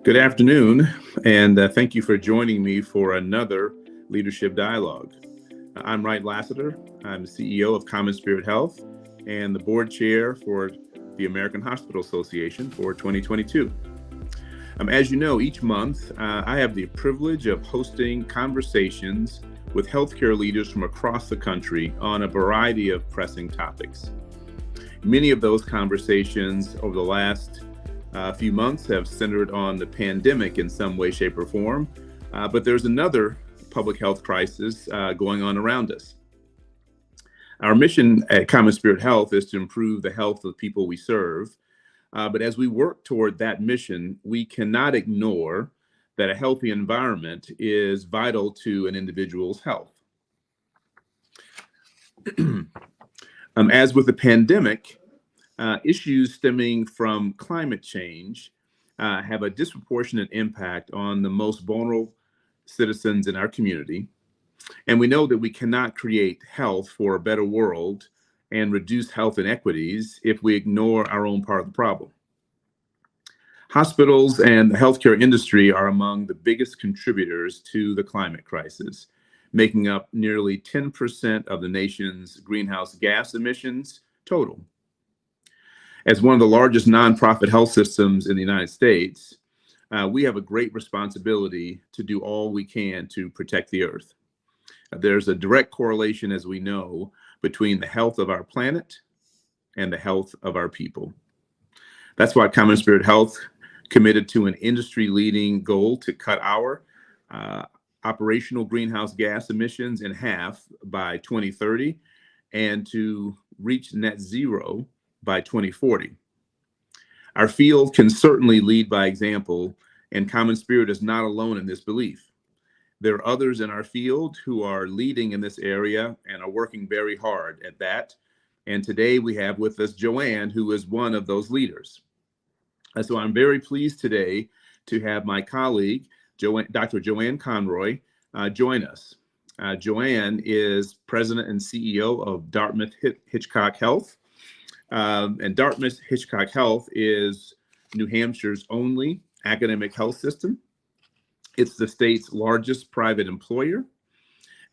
Good afternoon, and thank you for joining me for another Leadership Dialogue. I'm Wright Lassiter. I'm the CEO of Common Spirit Health and the board chair for the American Hospital Association for 2022. As you know, each month I have the privilege of hosting conversations with healthcare leaders from across the country on a variety of pressing topics. Many of those conversations over the last few months have centered on the pandemic in some way, shape, or form, but there's another public health crisis going on around us. Our mission at Common Spirit Health is to improve the health of the people we serve, but as we work toward that mission, we cannot ignore that a healthy environment is vital to an individual's health. As with the pandemic, issues stemming from climate change have a disproportionate impact on the most vulnerable citizens in our community. And we know that we cannot create health for a better world and reduce health inequities if we ignore our own part of the problem. Hospitals and the healthcare industry are among the biggest contributors to the climate crisis, making up nearly 10% of the nation's greenhouse gas emissions total. As one of the largest nonprofit health systems in the United States, we have a great responsibility to do all we can to protect the earth. There's a direct correlation, as we know, between the health of our planet and the health of our people. That's why Common Spirit Health committed to an industry-leading goal to cut our operational greenhouse gas emissions in half by 2030 and to reach net zero by 2040. Our field can certainly lead by example, and Common Spirit is not alone in this belief. There are others in our field who are leading in this area and are working very hard at that. And today we have with us Joanne, who is one of those leaders. So I'm very pleased today to have my colleague, Dr. Joanne Conroy, join us. Joanne is president and CEO of Dartmouth Health. And Dartmouth Health is New Hampshire's only academic health system. It's the state's largest private employer,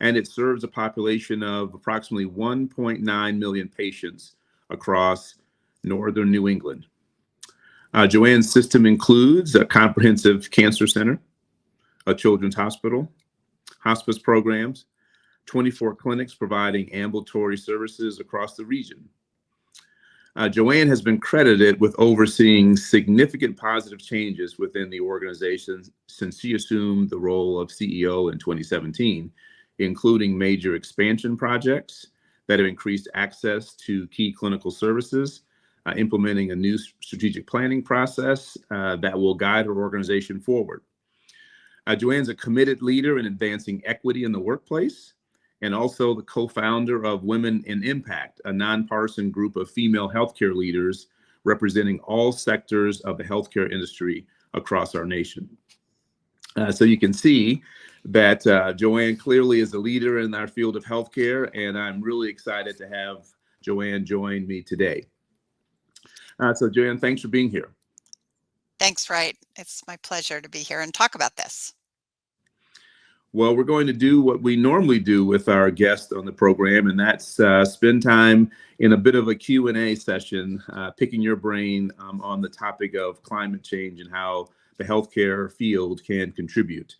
and it serves a population of approximately 1.9 million patients across northern New England. Joanne's system includes a comprehensive cancer center, a children's hospital, hospice programs, 24 clinics providing ambulatory services across the region. Joanne has been credited with overseeing significant positive changes within the organization since she assumed the role of CEO in 2017, including major expansion projects that have increased access to key clinical services, implementing a new strategic planning process that will guide her organization forward. Joanne's a committed leader in advancing equity in the workplace, and also the co-founder of Women in Impact, a nonpartisan group of female healthcare leaders representing all sectors of the healthcare industry across our nation. So you can see that Joanne clearly is a leader in our field of healthcare, and I'm really excited to have Joanne join me today. So Joanne, thanks for being here. Thanks, Wright. It's my pleasure to be here and talk about this. Well, we're going to do what we normally do with our guests on the program, and that's spend time in a bit of a Q&A session, picking your brain on the topic of climate change and how the healthcare field can contribute.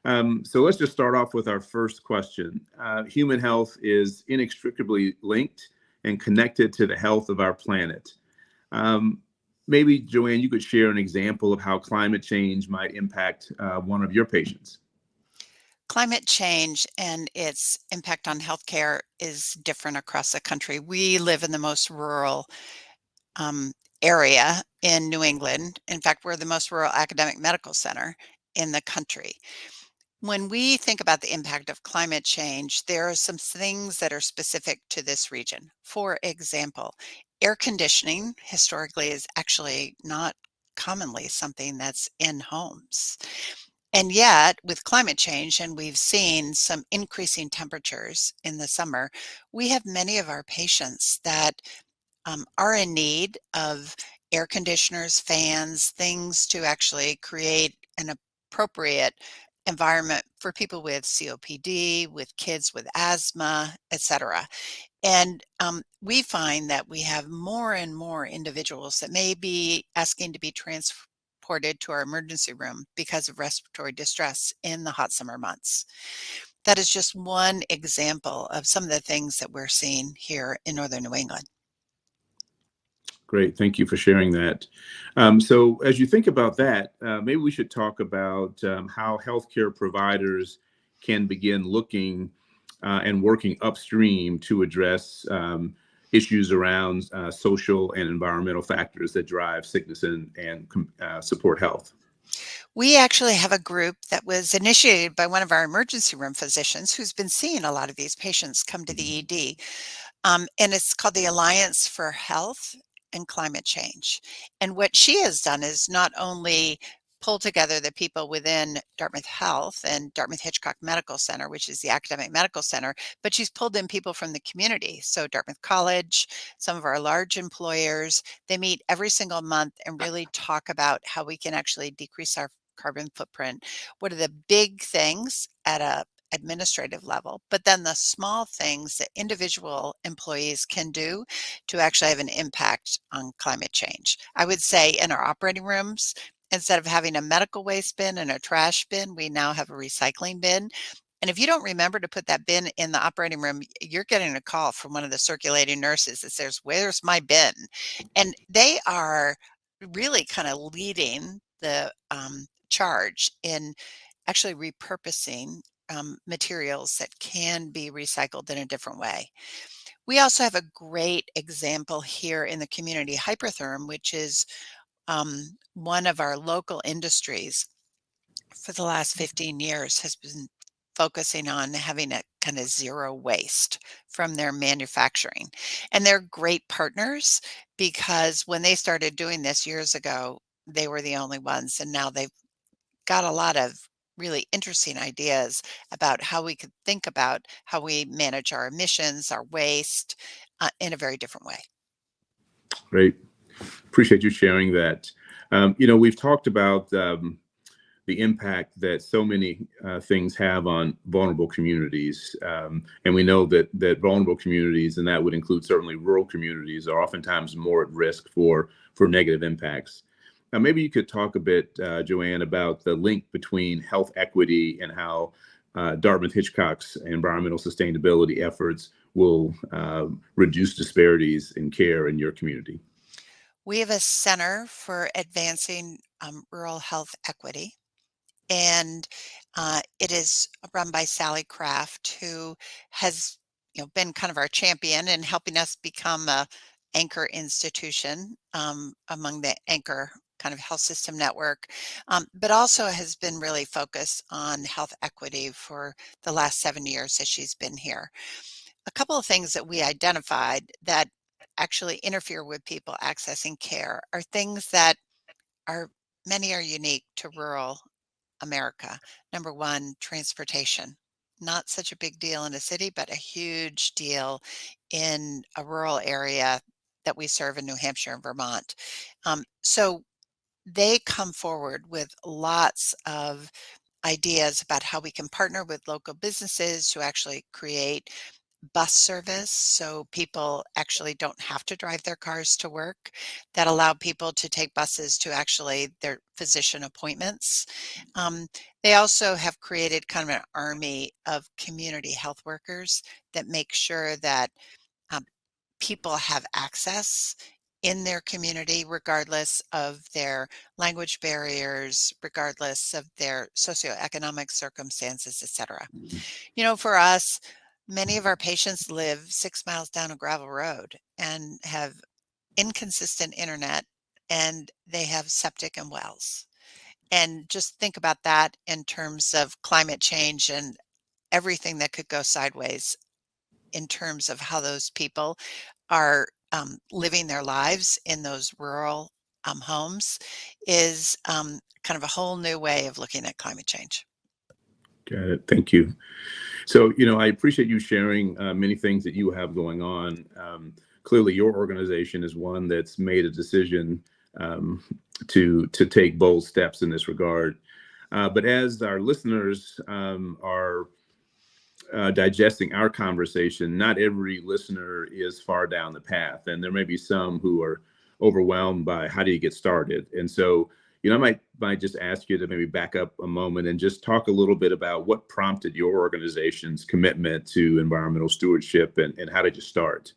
So let's just start off with our first question. Human health is inextricably linked and connected to the health of our planet. Maybe, Joanne, you could share an example of how climate change might impact one of your patients. Climate change and its impact on healthcare is different across the country. We live in the most rural area in New England. In fact, we're the most rural academic medical center in the country. When we think about the impact of climate change, there are some things that are specific to this region. For example, air conditioning historically is actually not commonly something that's in homes. And yet, with climate change, and we've seen some increasing temperatures in the summer, we have many of our patients that are in need of air conditioners, fans, things to actually create an appropriate environment for people with COPD, with kids with asthma, etc. And we find that we have more and more individuals that may be asking to be transported to our emergency room because of respiratory distress in the hot summer months. That is just one example of some of the things that we're seeing here in northern New England. Great. Thank you for sharing that. So as you think about that, maybe we should talk about how healthcare providers can begin looking and working upstream to address issues around social and environmental factors that drive sickness and support health. We actually have a group that was initiated by one of our emergency room physicians who's been seeing a lot of these patients come to the ED. And it's called the Alliance for Health and Climate Change. And what she has done is not only pull together the people within Dartmouth Health and Dartmouth Hitchcock Medical Center, which is the academic medical center, but she's pulled in people from the community. So Dartmouth College, some of our large employers, they meet every single month and really talk about how we can actually decrease our carbon footprint. What are the big things at a administrative level, but then the small things that individual employees can do to actually have an impact on climate change. I would say in our operating rooms, instead of having a medical waste bin and a trash bin, we now have a recycling bin. And if you don't remember to put that bin in the operating room, you're getting a call from one of the circulating nurses that says, "Where's my bin?" And they are really kind of leading the charge in actually repurposing materials that can be recycled in a different way. We also have a great example here in the community, Hypertherm, which is one of our local industries for the last 15 years has been focusing on having a kind of zero waste from their manufacturing. And they're great partners because when they started doing this years ago, they were the only ones. And now they've got a lot of really interesting ideas about how we could think about how we manage our emissions, our waste in a very different way. Great. Appreciate you sharing that. We've talked about the impact that so many things have on vulnerable communities. And we know that vulnerable communities, and that would include certainly rural communities, are oftentimes more at risk for negative impacts. Now, maybe you could talk a bit, Joanne, about the link between health equity and how Dartmouth Hitchcock's environmental sustainability efforts will reduce disparities in care in your community. We have a Center for Advancing Rural Health Equity, and it is run by Sally Kraft, who has been kind of our champion in helping us become a anchor institution among the anchor kind of health system network, but also has been really focused on health equity for the last 7 years that she's been here. A couple of things that we identified that actually interfere with people accessing care are things that are many are unique to rural America. Number one, transportation. Not such a big deal in a city, but a huge deal in a rural area that we serve in New Hampshire and Vermont. So they come forward with lots of ideas about how we can partner with local businesses to actually create bus service so people actually don't have to drive their cars to work, that allow people to take buses to actually their physician appointments. They also have created kind of an army of community health workers that make sure that people have access in their community, regardless of their language barriers, regardless of their socioeconomic circumstances, etc. For us, many of our patients live 6 miles down a gravel road and have inconsistent internet, and they have septic and wells. And just think about that in terms of climate change and everything that could go sideways in terms of how those people are living their lives in those rural homes is kind of a whole new way of looking at climate change. Got it. Thank you. So, I appreciate you sharing many things that you have going on. Clearly, your organization is one that's made a decision to take bold steps in this regard. But as our listeners are digesting our conversation, not every listener is far down the path, and there may be some who are overwhelmed by how do you get started. And so, I might just ask you to maybe back up a moment and just talk a little bit about what prompted your organization's commitment to environmental stewardship, and how did you start?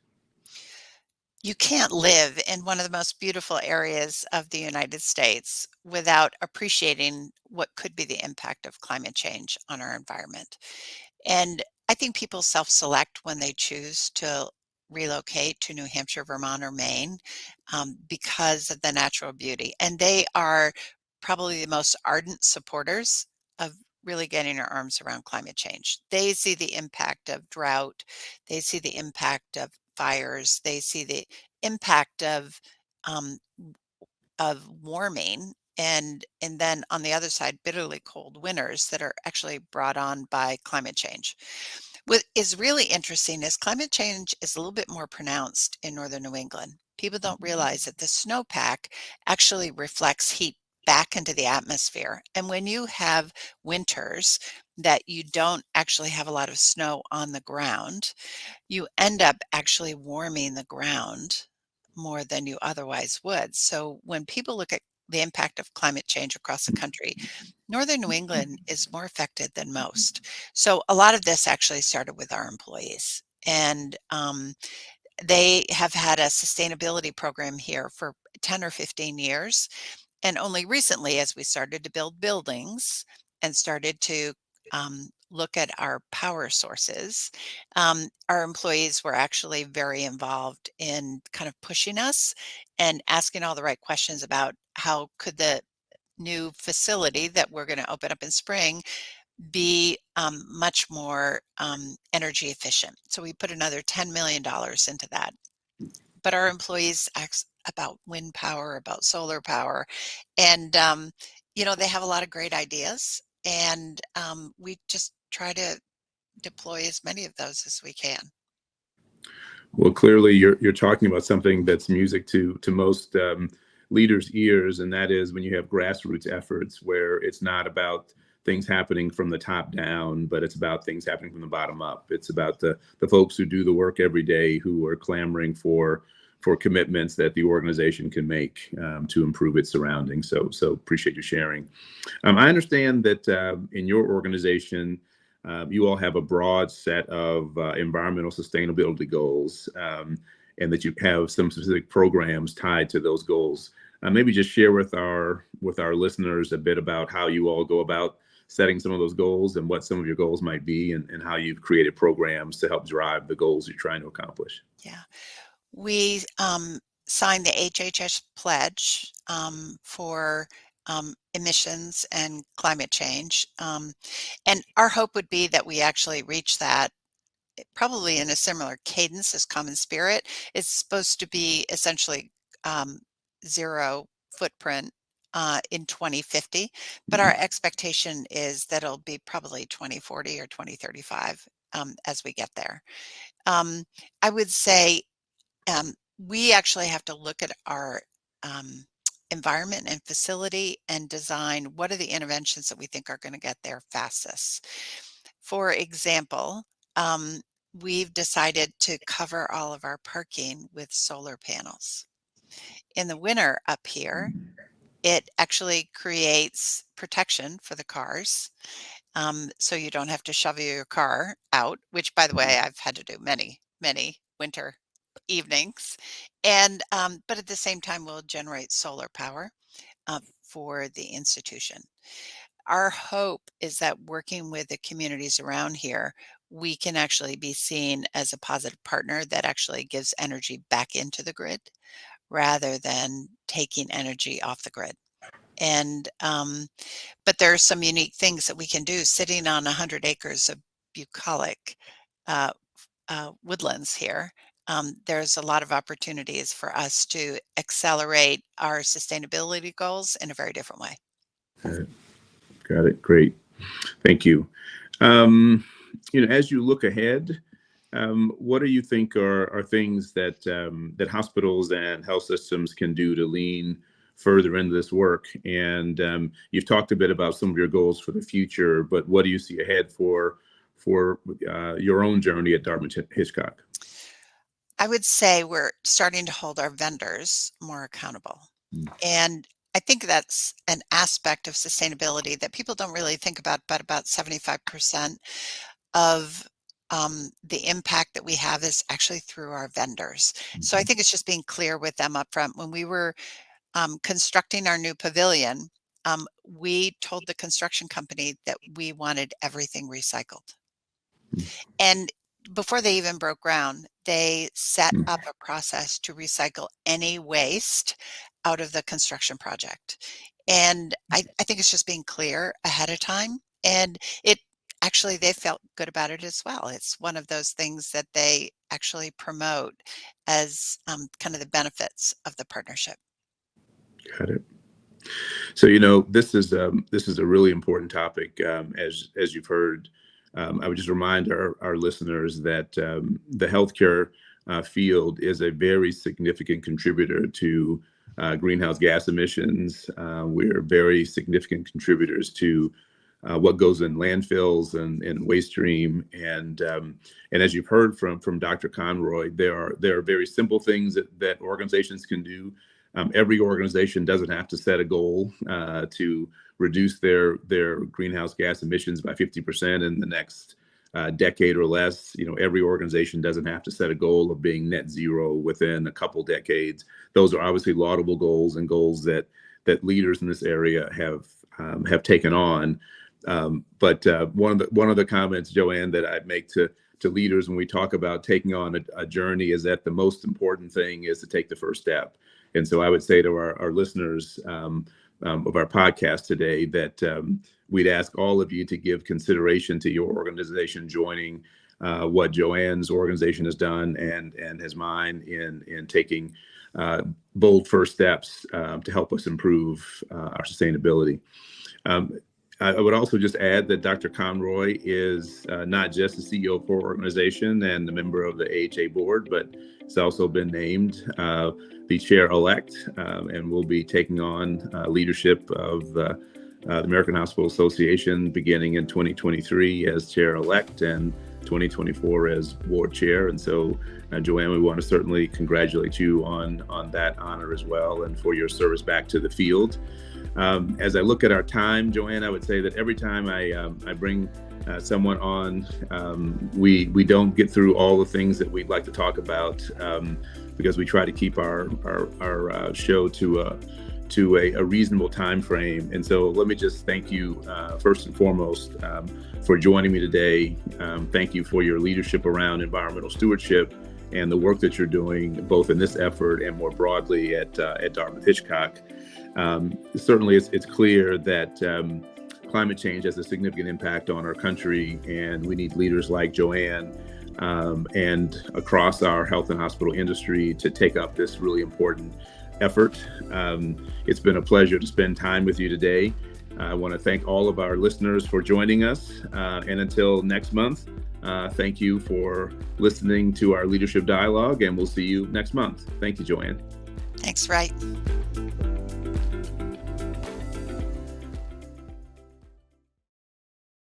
You can't live in one of the most beautiful areas of the United States without appreciating what could be the impact of climate change on our environment. And I think people self-select when they choose to relocate to New Hampshire, Vermont, or Maine because of the natural beauty. And they are probably the most ardent supporters of really getting our arms around climate change. They see the impact of drought. They see the impact of fires. They see the impact um, of warming and then on the other side, bitterly cold winters that are actually brought on by climate change. What is really interesting is climate change is a little bit more pronounced in northern New England. People don't realize that the snowpack actually reflects heat back into the atmosphere. And when you have winters that you don't actually have a lot of snow on the ground, you end up actually warming the ground more than you otherwise would. So when people look at the impact of climate change across the country, northern New England is more affected than most. So a lot of this actually started with our employees. And they have had a sustainability program here for 10 or 15 years. And only recently, as we started to build buildings and started to look at our power sources, our employees were actually very involved in kind of pushing us and asking all the right questions about how could the new facility that we're going to open up in spring be much more energy efficient. So we put another $10 million into that. But our employees ask about wind power, about solar power, and they have a lot of great ideas, and we just try to deploy as many of those as we can. Well, clearly you're talking about something that's music to most leaders' ears, and that is when you have grassroots efforts where it's not about things happening from the top down, but it's about things happening from the bottom up. It's about the folks who do the work every day, who are clamoring for commitments that the organization can make to improve its surroundings. So appreciate you sharing. I understand that in your organization, you all have a broad set of environmental sustainability goals, and that you have some specific programs tied to those goals. Maybe just share with our listeners a bit about how you all go about setting some of those goals and what some of your goals might be, and how you've created programs to help drive the goals you're trying to accomplish. Yeah. We signed the HHS pledge for emissions and climate change. And our hope would be that we actually reach that probably in a similar cadence as Common Spirit. It's supposed to be essentially zero footprint in 2050, but our expectation is that it'll be probably 2040 or 2035 as we get there. I would say we actually have to look at our environment and facility and design what are the interventions that we think are going to get there fastest. For example, we've decided to cover all of our parking with solar panels. In the winter up here, it actually creates protection for the cars. So you don't have to shovel your car out, which, by the way, I've had to do many, many winter evenings. And but at the same time, we'll generate solar power for the institution. Our hope is that working with the communities around here, we can actually be seen as a positive partner that actually gives energy back into the grid rather than taking energy off the grid. And but there are some unique things that we can do sitting on 100 acres of bucolic woodlands here. There's a lot of opportunities for us to accelerate our sustainability goals in a very different way. Got it. Great. Thank you. As you look ahead, what do you think are things that that hospitals and health systems can do to lean further into this work. And you've talked a bit about some of your goals for the future, but what do you see ahead for your own journey at Dartmouth Hitchcock? I would say we're starting to hold our vendors more accountable. Mm. And I think that's an aspect of sustainability that people don't really think about, but about 75% of the impact that we have is actually through our vendors. So I think it's just being clear with them up front. When we were constructing our new pavilion, we told the construction company that we wanted everything recycled. And before they even broke ground, they set up a process to recycle any waste out of the construction project. And I think it's just being clear ahead of time. And they felt good about it as well. It's one of those things that they actually promote as kind of the benefits of the partnership. Got it. So, this is a really important topic, as you've heard. I would just remind our listeners that the healthcare field is a very significant contributor to greenhouse gas emissions. We're very significant contributors to what goes in landfills and waste stream. And as you've heard from Dr. Conroy, there are very simple things that organizations can do. Every organization doesn't have to set a goal to reduce their greenhouse gas emissions by 50% in the next decade or less. Every organization doesn't have to set a goal of being net zero within a couple decades. Those are obviously laudable goals and goals that leaders in this area have taken on. But one of the comments, Joanne, that I make to leaders when we talk about taking on a journey is that the most important thing is to take the first step. And so I would say to our listeners of our podcast today that we'd ask all of you to give consideration to your organization joining what Joanne's organization has done and has mine in taking bold first steps to help us improve our sustainability. I would also just add that Dr. Conroy is not just the CEO for our organization and a member of the AHA board, but he's also been named the chair-elect and will be taking on leadership of the American Hospital Association beginning in 2023 as chair-elect and 2024 as board chair. And so, Joanne, we want to certainly congratulate you on that honor as well and for your service back to the field. As I look at our time, Joanne, I would say that every time I bring someone on, we don't get through all the things that we'd like to talk about because we try to keep our show to a reasonable time frame. And so let me just thank you first and foremost for joining me today. Thank you for your leadership around environmental stewardship and the work that you're doing both in this effort and more broadly at Dartmouth Hitchcock. Certainly, it's clear that climate change has a significant impact on our country, and we need leaders like Joanne and across our health and hospital industry to take up this really important effort. It's been a pleasure to spend time with you today. I want to thank all of our listeners for joining us. And until next month, thank you for listening to our leadership dialogue, and we'll see you next month. Thank you, Joanne. Thanks, Wright.